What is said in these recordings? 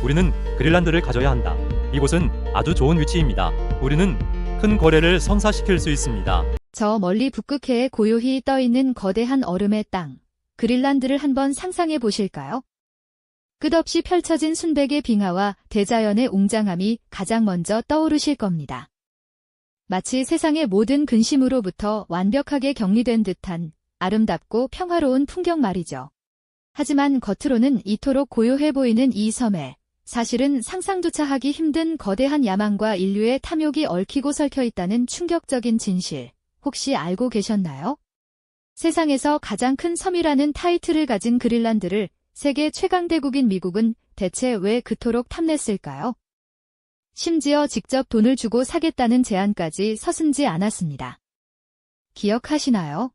우리는 그린란드를 가져야 한다. 이곳은 아주 좋은 위치입니다. 우리는 큰 거래를 성사시킬 수 있습니다. 저 멀리 북극해에 고요히 떠있는 거대한 얼음의 땅, 그린란드를 한번 상상해 보실까요? 끝없이 펼쳐진 순백의 빙하와 대자연의 웅장함이 가장 먼저 떠오르실 겁니다. 마치 세상의 모든 근심으로부터 완벽하게 격리된 듯한 아름답고 평화로운 풍경 말이죠. 하지만 겉으로는 이토록 고요해 보이는 이 섬에 사실은 상상조차 하기 힘든 거대한 야망과 인류의 탐욕이 얽히고 설켜 있다는 충격적인 진실, 혹시 알고 계셨나요? 세상에서 가장 큰 섬이라는 타이틀을 가진 그린란드를 세계 최강대국인 미국은 대체 왜 그토록 탐냈을까요? 심지어 직접 돈을 주고 사겠다는 제안까지 서슴지 않았습니다. 기억하시나요?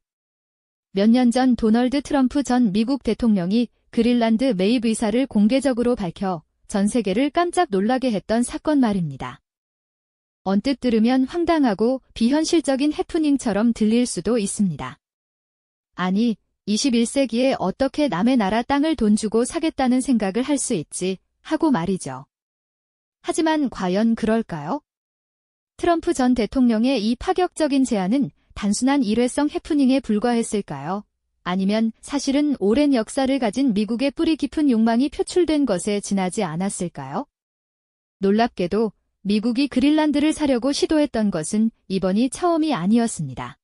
몇 년 전 도널드 트럼프 전 미국 대통령이 그린란드 매입 의사를 공개적으로 밝혀 전 세계를 깜짝 놀라게 했던 사건 말입니다. 언뜻 들으면 황당하고 비현실적인 해프닝처럼 들릴 수도 있습니다. 아니, 21세기에 어떻게 남의 나라 땅을 돈 주고 사겠다는 생각을 할 수 있지 하고 말이죠. 하지만 과연 그럴까요? 트럼프 전 대통령의 이 파격적인 제안은 단순한 일회성 해프닝에 불과했을까요? 아니면 사실은 오랜 역사를 가진 미국의 뿌리 깊은 욕망이 표출된 것에 지나지 않았을까요? 놀랍게도 미국이 그린란드를 사려고 시도했던 것은 이번이 처음이 아니었습니다.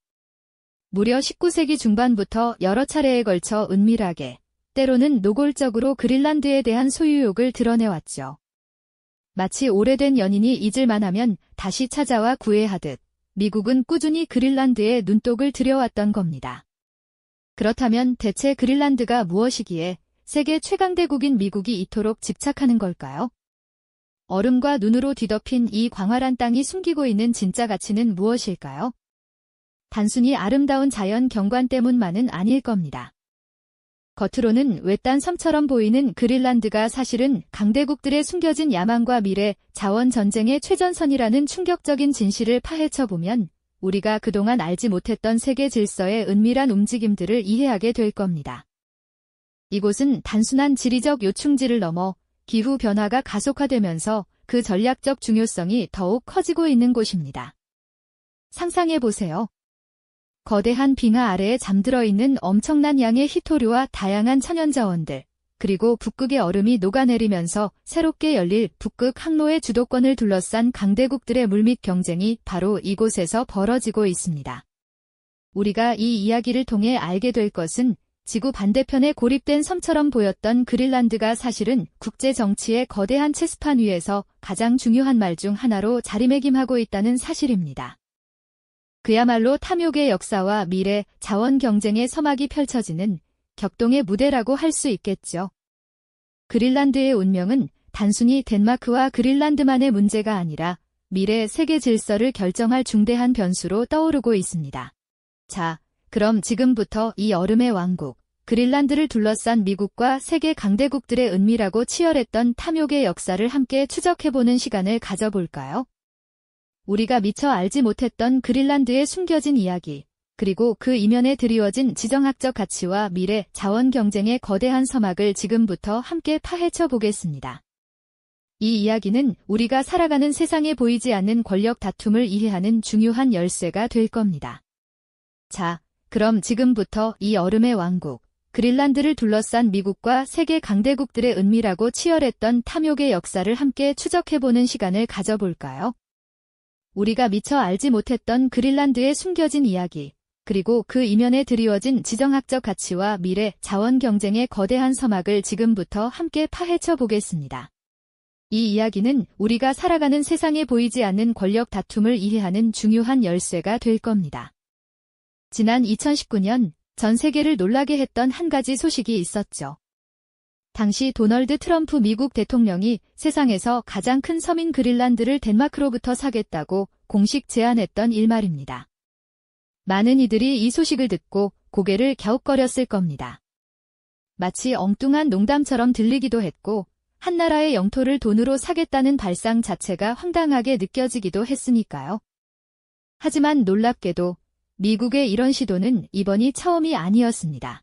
무려 19세기 중반부터 여러 차례에 걸쳐 은밀하게, 때로는 노골적으로 그린란드에 대한 소유욕을 드러내왔죠. 마치 오래된 연인이 잊을만 하면 다시 찾아와 구애하듯 미국은 꾸준히 그린란드에 눈독을 들여왔던 겁니다. 그렇다면 대체 그린란드가 무엇이기에 세계 최강대국인 미국이 이토록 집착하는 걸까요? 얼음과 눈으로 뒤덮인 이 광활한 땅이 숨기고 있는 진짜 가치는 무엇일까요? 단순히 아름다운 자연 경관 때문만은 아닐 겁니다. 겉으로는 외딴 섬처럼 보이는 그린란드가 사실은 강대국들의 숨겨진 야망과 미래, 자원 전쟁의 최전선이라는 충격적인 진실을 파헤쳐보면 우리가 그동안 알지 못했던 세계 질서의 은밀한 움직임들을 이해하게 될 겁니다. 이곳은 단순한 지리적 요충지를 넘어 기후 변화가 가속화되면서 그 전략적 중요성이 더욱 커지고 있는 곳입니다. 상상해보세요. 거대한 빙하 아래에 잠들어 있는 엄청난 양의 희토류와 다양한 천연자원들, 그리고 북극의 얼음이 녹아내리면서 새롭게 열릴 북극 항로의 주도권을 둘러싼 강대국들의 물밑 경쟁이 바로 이곳에서 벌어지고 있습니다. 우리가 이 이야기를 통해 알게 될 것은 지구 반대편에 고립된 섬처럼 보였던 그린란드가 사실은 국제 정치의 거대한 체스판 위에서 가장 중요한 말 중 하나로 자리매김하고 있다는 사실입니다. 그야말로 탐욕의 역사와 미래, 자원 경쟁의 서막이 펼쳐지는 격동의 무대라고 할 수 있겠죠. 그린란드의 운명은 단순히 덴마크와 그린란드만의 문제가 아니라 미래 세계 질서를 결정할 중대한 변수로 떠오르고 있습니다. 자, 그럼 지금부터 이 얼음의 왕국, 그린란드를 둘러싼 미국과 세계 강대국들의 은밀하고 치열했던 탐욕의 역사를 함께 추적해보는 시간을 가져볼까요? 우리가 미처 알지 못했던 그린란드의 숨겨진 이야기, 그리고 그 이면에 드리워진 지정학적 가치와 미래, 자원 경쟁의 거대한 서막을 지금부터 함께 파헤쳐 보겠습니다. 이 이야기는 우리가 살아가는 세상에 보이지 않는 권력 다툼을 이해하는 중요한 열쇠가 될 겁니다. 자, 그럼 지금부터 이 얼음의 왕국, 그린란드를 둘러싼 미국과 세계 강대국들의 은밀하고 치열했던 탐욕의 역사를 함께 추적해보는 시간을 가져볼까요? 우리가 미처 알지 못했던 그린란드의 숨겨진 이야기, 그리고 그 이면에 드리워진 지정학적 가치와 미래, 자원 경쟁의 거대한 서막을 지금부터 함께 파헤쳐 보겠습니다. 이 이야기는 우리가 살아가는 세상에 보이지 않는 권력 다툼을 이해하는 중요한 열쇠가 될 겁니다. 지난 2019년 전 세계를 놀라게 했던 한 가지 소식이 있었죠. 당시 도널드 트럼프 미국 대통령이 세상에서 가장 큰 섬인 그린란드를 덴마크로부터 사겠다고 공식 제안했던 일 말입니다. 많은 이들이 이 소식을 듣고 고개를 갸웃거렸을 겁니다. 마치 엉뚱한 농담처럼 들리기도 했고 한 나라의 영토를 돈으로 사겠다는 발상 자체가 황당하게 느껴지기도 했으니까요. 하지만 놀랍게도 미국의 이런 시도는 이번이 처음이 아니었습니다.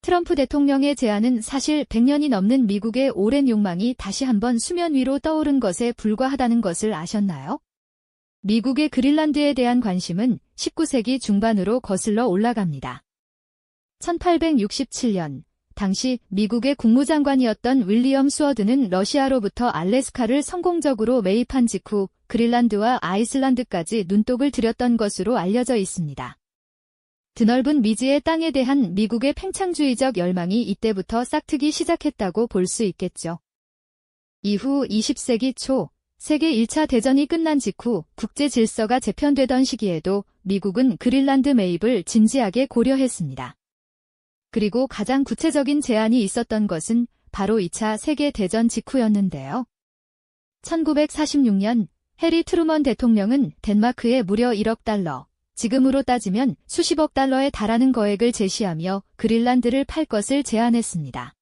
트럼프 대통령의 제안은 사실 100년이 넘는 미국의 오랜 욕망이 다시 한번 수면 위로 떠오른 것에 불과하다는 것을 아셨나요? 미국의 그린란드에 대한 관심은 19세기 중반으로 거슬러 올라갑니다. 1867년, 당시 미국의 국무장관이었던 윌리엄 수어드는 러시아로부터 알래스카를 성공적으로 매입한 직후 그린란드와 아이슬란드까지 눈독을 들였던 것으로 알려져 있습니다. 드넓은 미지의 땅에 대한 미국의 팽창주의적 열망이 이때부터 싹트기 시작했다고 볼 수 있겠죠. 이후 20세기 초 세계 1차 대전이 끝난 직후 국제 질서가 재편되던 시기에도 미국은 그린란드 매입을 진지하게 고려했습니다. 그리고 가장 구체적인 제안이 있었던 것은 바로 2차 세계 대전 직후였는데요. 1946년 해리 트루먼 대통령은 덴마크에 무려 1억 달러, 지금으로 따지면 수십억 달러에 달하는 거액을 제시하며 그린란드를 팔 것을 제안했습니다.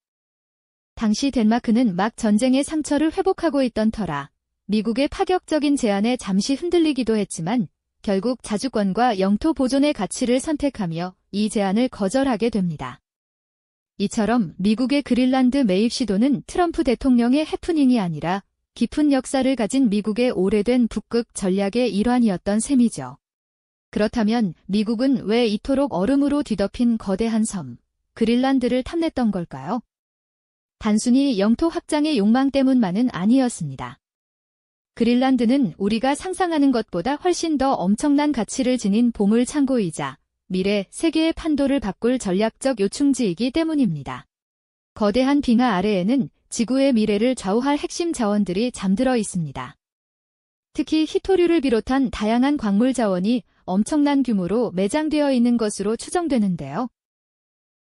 당시 덴마크는 막 전쟁의 상처를 회복하고 있던 터라 미국의 파격적인 제안에 잠시 흔들리기도 했지만 결국 자주권과 영토 보존의 가치를 선택하며 이 제안을 거절하게 됩니다. 이처럼 미국의 그린란드 매입 시도는 트럼프 대통령의 해프닝이 아니라 깊은 역사를 가진 미국의 오래된 북극 전략의 일환이었던 셈이죠. 그렇다면 미국은 왜 이토록 얼음으로 뒤덮인 거대한 섬, 그린란드를 탐냈던 걸까요? 단순히 영토 확장의 욕망 때문만은 아니었습니다. 그린란드는 우리가 상상하는 것보다 훨씬 더 엄청난 가치를 지닌 보물 창고이자 미래 세계의 판도를 바꿀 전략적 요충지이기 때문입니다. 거대한 빙하 아래에는 지구의 미래를 좌우할 핵심 자원들이 잠들어 있습니다. 특히 히토류를 비롯한 다양한 광물 자원이 엄청난 규모로 매장되어 있는 것으로 추정되는데요.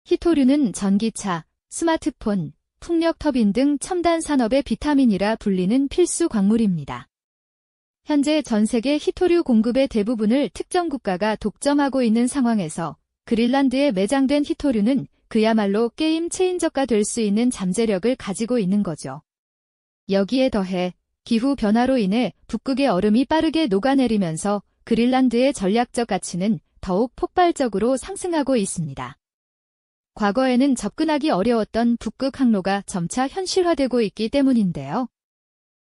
히토류는 전기차, 스마트폰, 풍력 터빈 등 첨단 산업의 비타민이라 불리는 필수 광물입니다. 현재 전 세계 히토류 공급의 대부분을 특정 국가가 독점하고 있는 상황에서 그린란드에 매장된 히토류는 그야말로 게임 체인저가 될 수 있는 잠재력을 가지고 있는 거죠. 여기에 더해 기후 변화로 인해 북극의 얼음이 빠르게 녹아내리면서 그린란드의 전략적 가치는 더욱 폭발적으로 상승하고 있습니다. 과거에는 접근하기 어려웠던 북극 항로가 점차 현실화되고 있기 때문인데요.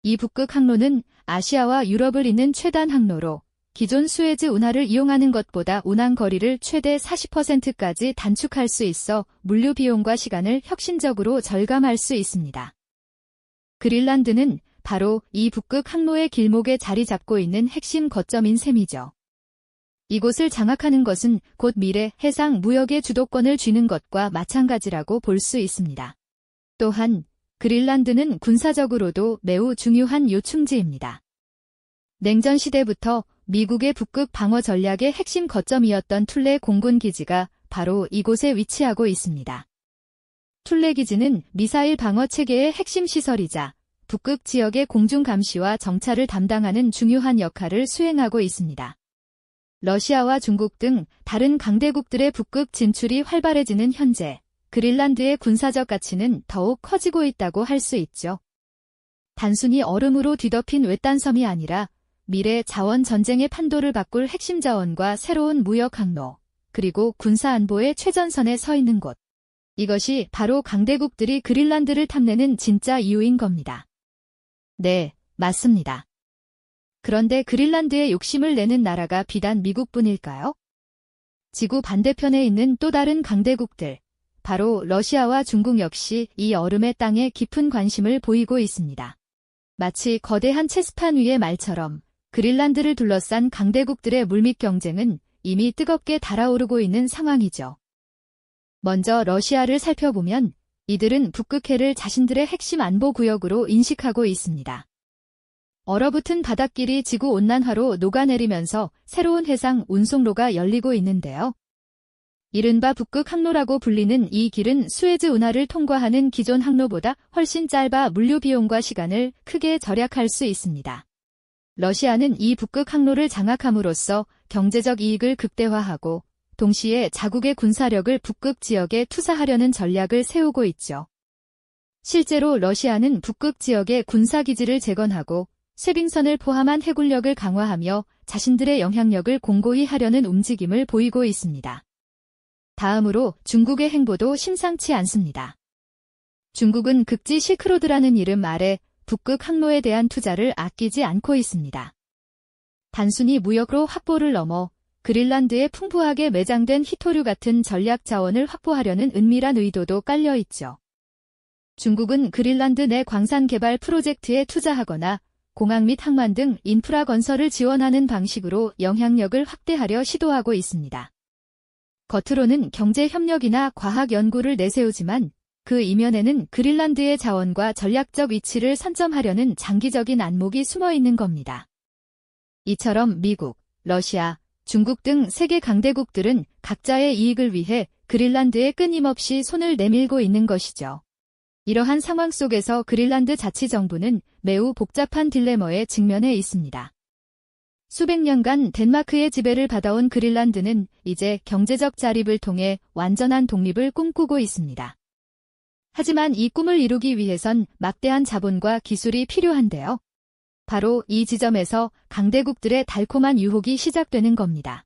이 북극 항로는 아시아와 유럽을 잇는 최단 항로로 기존 수에즈 운하를 이용하는 것보다 운항 거리를 최대 40%까지 단축할 수 있어 물류 비용과 시간을 혁신적으로 절감할 수 있습니다. 그린란드는 바로 이 북극 항로의 길목에 자리 잡고 있는 핵심 거점인 셈이죠. 이곳을 장악하는 것은 곧 미래 해상 무역의 주도권을 쥐는 것과 마찬가지라고 볼 수 있습니다. 또한 그린란드는 군사적으로도 매우 중요한 요충지입니다. 냉전 시대부터 미국의 북극 방어 전략의 핵심 거점이었던 툴레 공군 기지가 바로 이곳에 위치하고 있습니다. 툴레 기지는 미사일 방어 체계의 핵심 시설이자 북극 지역의 공중 감시와 정찰을 담당하는 중요한 역할을 수행하고 있습니다. 러시아와 중국 등 다른 강대국들의 북극 진출이 활발해지는 현재 그린란드의 군사적 가치는 더욱 커지고 있다고 할 수 있죠. 단순히 얼음으로 뒤덮인 외딴 섬이 아니라 미래 자원 전쟁의 판도를 바꿀 핵심 자원과 새로운 무역 항로, 그리고 군사 안보의 최전선에 서 있는 곳. 이것이 바로 강대국들이 그린란드를 탐내는 진짜 이유인 겁니다. 네, 맞습니다. 그런데 그린란드에 욕심을 내는 나라가 비단 미국뿐일까요? 지구 반대편에 있는 또 다른 강대국들, 바로 러시아와 중국 역시 이 얼음의 땅에 깊은 관심을 보이고 있습니다. 마치 거대한 체스판 위의 말처럼 그린란드를 둘러싼 강대국들의 물밑 경쟁은 이미 뜨겁게 달아오르고 있는 상황이죠. 먼저 러시아를 살펴보면 이들은 북극해를 자신들의 핵심 안보 구역으로 인식하고 있습니다. 얼어붙은 바닷길이 지구온난화로 녹아내리면서 새로운 해상 운송로가 열리고 있는데요. 이른바 북극 항로라고 불리는 이 길은 수에즈 운하를 통과하는 기존 항로보다 훨씬 짧아 물류 비용과 시간을 크게 절약할 수 있습니다. 러시아는 이 북극 항로를 장악함으로써 경제적 이익을 극대화하고 동시에 자국의 군사력을 북극 지역에 투사하려는 전략을 세우고 있죠. 실제로 러시아는 북극 지역의 군사기지를 재건하고 쇄빙선을 포함한 해군력을 강화하며 자신들의 영향력을 공고히 하려는 움직임을 보이고 있습니다. 다음으로 중국의 행보도 심상치 않습니다. 중국은 극지 실크로드라는 이름 아래 북극 항로에 대한 투자를 아끼지 않고 있습니다. 단순히 무역으로 확보를 넘어 그린란드에 풍부하게 매장된 희토류 같은 전략 자원을 확보하려는 은밀한 의도도 깔려 있죠. 중국은 그린란드 내 광산 개발 프로젝트에 투자하거나 공항 및 항만 등 인프라 건설을 지원하는 방식으로 영향력을 확대하려 시도하고 있습니다. 겉으로는 경제 협력이나 과학 연구를 내세우지만 그 이면에는 그린란드의 자원과 전략적 위치를 선점하려는 장기적인 안목이 숨어 있는 겁니다. 이처럼 미국, 러시아, 중국 등 세계 강대국들은 각자의 이익을 위해 그린란드에 끊임없이 손을 내밀고 있는 것이죠. 이러한 상황 속에서 그린란드 자치정부는 매우 복잡한 딜레마에 직면해 있습니다. 수백 년간 덴마크의 지배를 받아온 그린란드는 이제 경제적 자립을 통해 완전한 독립을 꿈꾸고 있습니다. 하지만 이 꿈을 이루기 위해선 막대한 자본과 기술이 필요한데요. 바로 이 지점에서 강대국들의 달콤한 유혹이 시작되는 겁니다.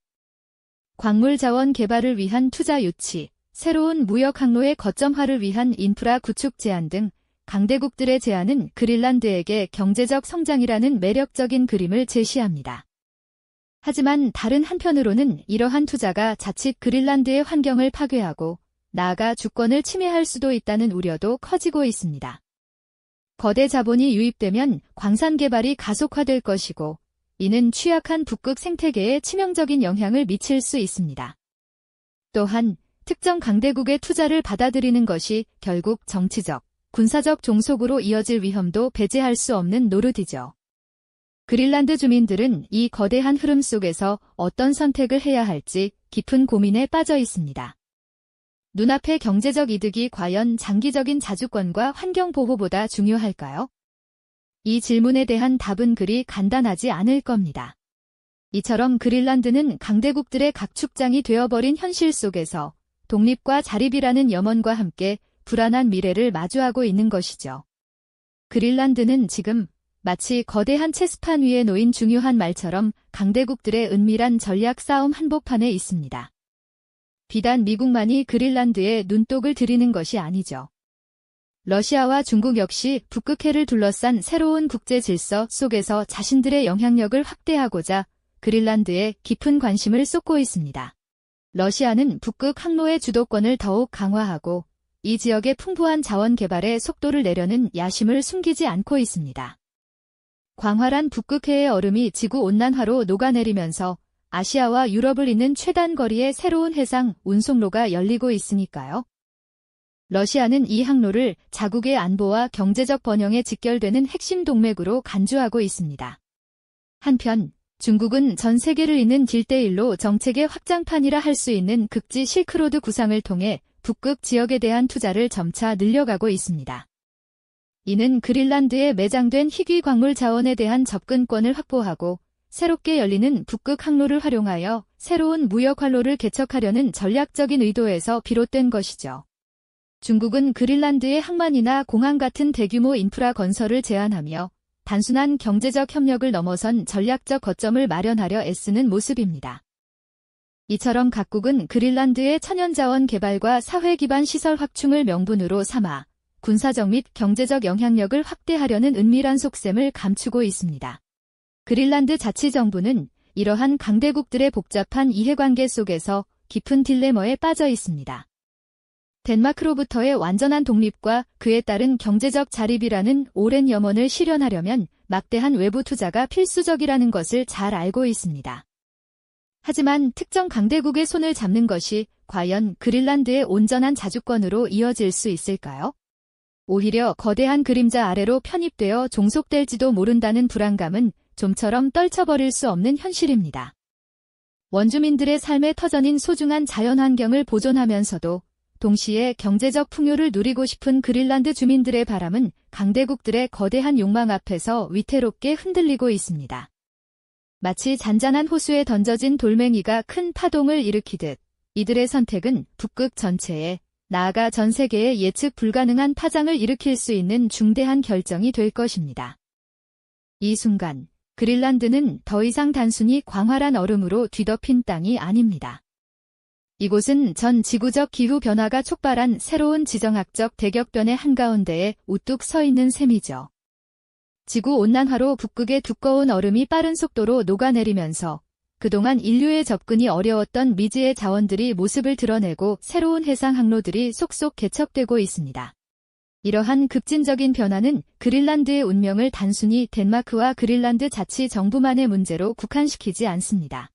광물 자원 개발을 위한 투자 유치, 새로운 무역 항로의 거점화를 위한 인프라 구축 제한 등 강대국들의 제안은 그린란드에게 경제적 성장이라는 매력적인 그림을 제시합니다. 하지만 다른 한편으로는 이러한 투자가 자칫 그린란드의 환경을 파괴하고 나아가 주권을 침해할 수도 있다는 우려도 커지고 있습니다. 거대 자본이 유입되면 광산 개발이 가속화될 것이고 이는 취약한 북극 생태계에 치명적인 영향을 미칠 수 있습니다. 또한 특정 강대국의 투자를 받아들이는 것이 결국 정치적, 군사적 종속으로 이어질 위험도 배제할 수 없는 노릇이죠. 그린란드 주민들은 이 거대한 흐름 속에서 어떤 선택을 해야 할지 깊은 고민에 빠져 있습니다. 눈앞의 경제적 이득이 과연 장기적인 자주권과 환경보호보다 중요할까요? 이 질문에 대한 답은 그리 간단하지 않을 겁니다. 이처럼 그린란드는 강대국들의 각축장이 되어버린 현실 속에서 독립과 자립이라는 염원과 함께 불안한 미래를 마주하고 있는 것이죠. 그린란드는 지금 마치 거대한 체스판 위에 놓인 중요한 말처럼 강대국들의 은밀한 전략 싸움 한복판에 있습니다. 비단 미국만이 그린란드에 눈독을 들이는 것이 아니죠. 러시아와 중국 역시 북극해를 둘러싼 새로운 국제 질서 속에서 자신들의 영향력을 확대하고자 그린란드에 깊은 관심을 쏟고 있습니다. 러시아는 북극 항로의 주도권을 더욱 강화하고 이 지역의 풍부한 자원 개발에 속도를 내려는 야심을 숨기지 않고 있습니다. 광활한 북극해의 얼음이 지구온난화로 녹아내리면서 아시아와 유럽을 잇는 최단 거리의 새로운 해상 운송로가 열리고 있으니까요. 러시아는 이 항로를 자국의 안보와 경제적 번영에 직결되는 핵심 동맥으로 간주하고 있습니다. 한편 중국은 전 세계를 잇는 길대일로 정책의 확장판이라 할 수 있는 극지 실크로드 구상을 통해 북극 지역에 대한 투자를 점차 늘려가고 있습니다. 이는 그린란드에 매장된 희귀 광물 자원에 대한 접근권을 확보하고 새롭게 열리는 북극 항로를 활용하여 새로운 무역 활로를 개척하려는 전략적인 의도에서 비롯된 것이죠. 중국은 그린란드의 항만이나 공항 같은 대규모 인프라 건설을 제한하며 단순한 경제적 협력을 넘어선 전략적 거점을 마련하려 애쓰는 모습입니다. 이처럼 각국은 그린란드의 천연자원 개발과 사회 기반 시설 확충을 명분으로 삼아 군사적 및 경제적 영향력을 확대하려는 은밀한 속셈을 감추고 있습니다. 그린란드 자치정부는 이러한 강대국들의 복잡한 이해관계 속에서 깊은 딜레마에 빠져 있습니다. 덴마크로부터의 완전한 독립과 그에 따른 경제적 자립이라는 오랜 염원을 실현하려면 막대한 외부 투자가 필수적이라는 것을 잘 알고 있습니다. 하지만 특정 강대국의 손을 잡는 것이 과연 그린란드의 온전한 자주권으로 이어질 수 있을까요? 오히려 거대한 그림자 아래로 편입되어 종속될지도 모른다는 불안감은 좀처럼 떨쳐버릴 수 없는 현실입니다. 원주민들의 삶의 터전인 소중한 자연환경을 보존하면서도 동시에 경제적 풍요를 누리고 싶은 그린란드 주민들의 바람은 강대국들의 거대한 욕망 앞에서 위태롭게 흔들리고 있습니다. 마치 잔잔한 호수에 던져진 돌멩이가 큰 파동을 일으키듯 이들의 선택은 북극 전체에, 나아가 전 세계에 예측 불가능한 파장을 일으킬 수 있는 중대한 결정이 될 것입니다. 이 순간 그린란드는 더 이상 단순히 광활한 얼음으로 뒤덮인 땅이 아닙니다. 이곳은 전 지구적 기후 변화가 촉발한 새로운 지정학적 대격변의 한가운데에 우뚝 서 있는 셈이죠. 지구온난화로 북극의 두꺼운 얼음이 빠른 속도로 녹아내리면서 그동안 인류의 접근이 어려웠던 미지의 자원들이 모습을 드러내고 새로운 해상 항로들이 속속 개척되고 있습니다. 이러한 급진적인 변화는 그린란드의 운명을 단순히 덴마크와 그린란드 자치 정부만의 문제로 국한시키지 않습니다.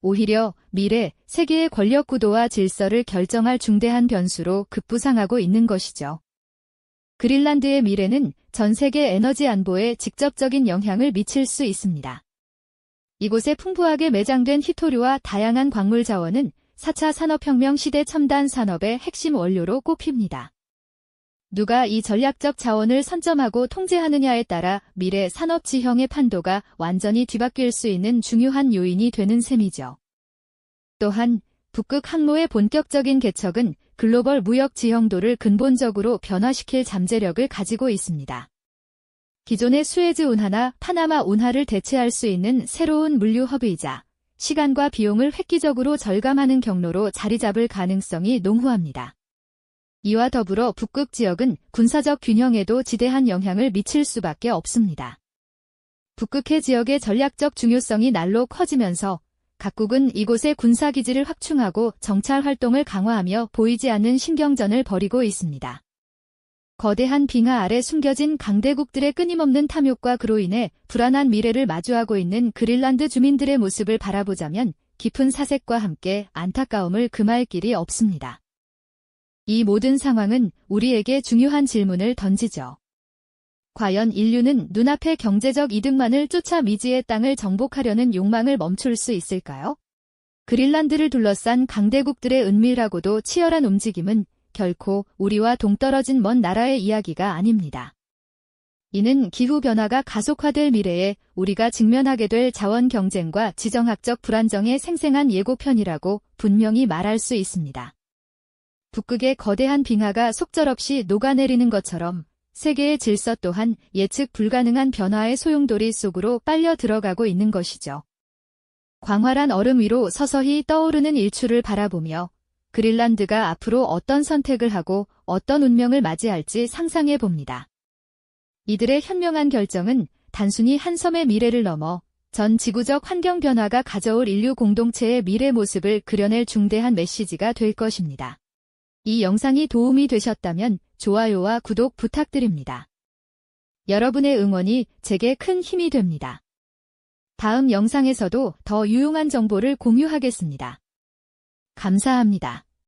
오히려 미래 세계의 권력 구도와 질서를 결정할 중대한 변수로 급부상하고 있는 것이죠. 그린란드의 미래는 전 세계 에너지 안보에 직접적인 영향을 미칠 수 있습니다. 이곳에 풍부하게 매장된 희토류와 다양한 광물 자원은 4차 산업혁명 시대 첨단 산업의 핵심 원료로 꼽힙니다. 누가 이 전략적 자원을 선점하고 통제하느냐에 따라 미래 산업 지형의 판도가 완전히 뒤바뀔 수 있는 중요한 요인이 되는 셈이죠. 또한 북극 항로의 본격적인 개척은 글로벌 무역 지형도를 근본적으로 변화시킬 잠재력을 가지고 있습니다. 기존의 수에즈 운하나 파나마 운하를 대체할 수 있는 새로운 물류 허브이자 시간과 비용을 획기적으로 절감하는 경로로 자리 잡을 가능성이 농후합니다. 이와 더불어 북극 지역은 군사적 균형에도 지대한 영향을 미칠 수밖에 없습니다. 북극해 지역의 전략적 중요성이 날로 커지면서 각국은 이곳의 군사기지를 확충하고 정찰 활동을 강화하며 보이지 않는 신경전을 벌이고 있습니다. 거대한 빙하 아래 숨겨진 강대국들의 끊임없는 탐욕과 그로 인해 불안한 미래를 마주하고 있는 그린란드 주민들의 모습을 바라보자면 깊은 사색과 함께 안타까움을 금할 길이 없습니다. 이 모든 상황은 우리에게 중요한 질문을 던지죠. 과연 인류는 눈앞의 경제적 이득만을 쫓아 미지의 땅을 정복하려는 욕망을 멈출 수 있을까요? 그린란드를 둘러싼 강대국들의 은밀하고도 치열한 움직임은 결코 우리와 동떨어진 먼 나라의 이야기가 아닙니다. 이는 기후변화가 가속화될 미래에 우리가 직면하게 될 자원 경쟁과 지정학적 불안정의 생생한 예고편이라고 분명히 말할 수 있습니다. 북극의 거대한 빙하가 속절없이 녹아내리는 것처럼 세계의 질서 또한 예측 불가능한 변화의 소용돌이 속으로 빨려 들어가고 있는 것이죠. 광활한 얼음 위로 서서히 떠오르는 일출을 바라보며 그린란드가 앞으로 어떤 선택을 하고 어떤 운명을 맞이할지 상상해 봅니다. 이들의 현명한 결정은 단순히 한 섬의 미래를 넘어 전 지구적 환경 변화가 가져올 인류 공동체의 미래 모습을 그려낼 중대한 메시지가 될 것입니다. 이 영상이 도움이 되셨다면 좋아요와 구독 부탁드립니다. 여러분의 응원이 제게 큰 힘이 됩니다. 다음 영상에서도 더 유용한 정보를 공유하겠습니다. 감사합니다.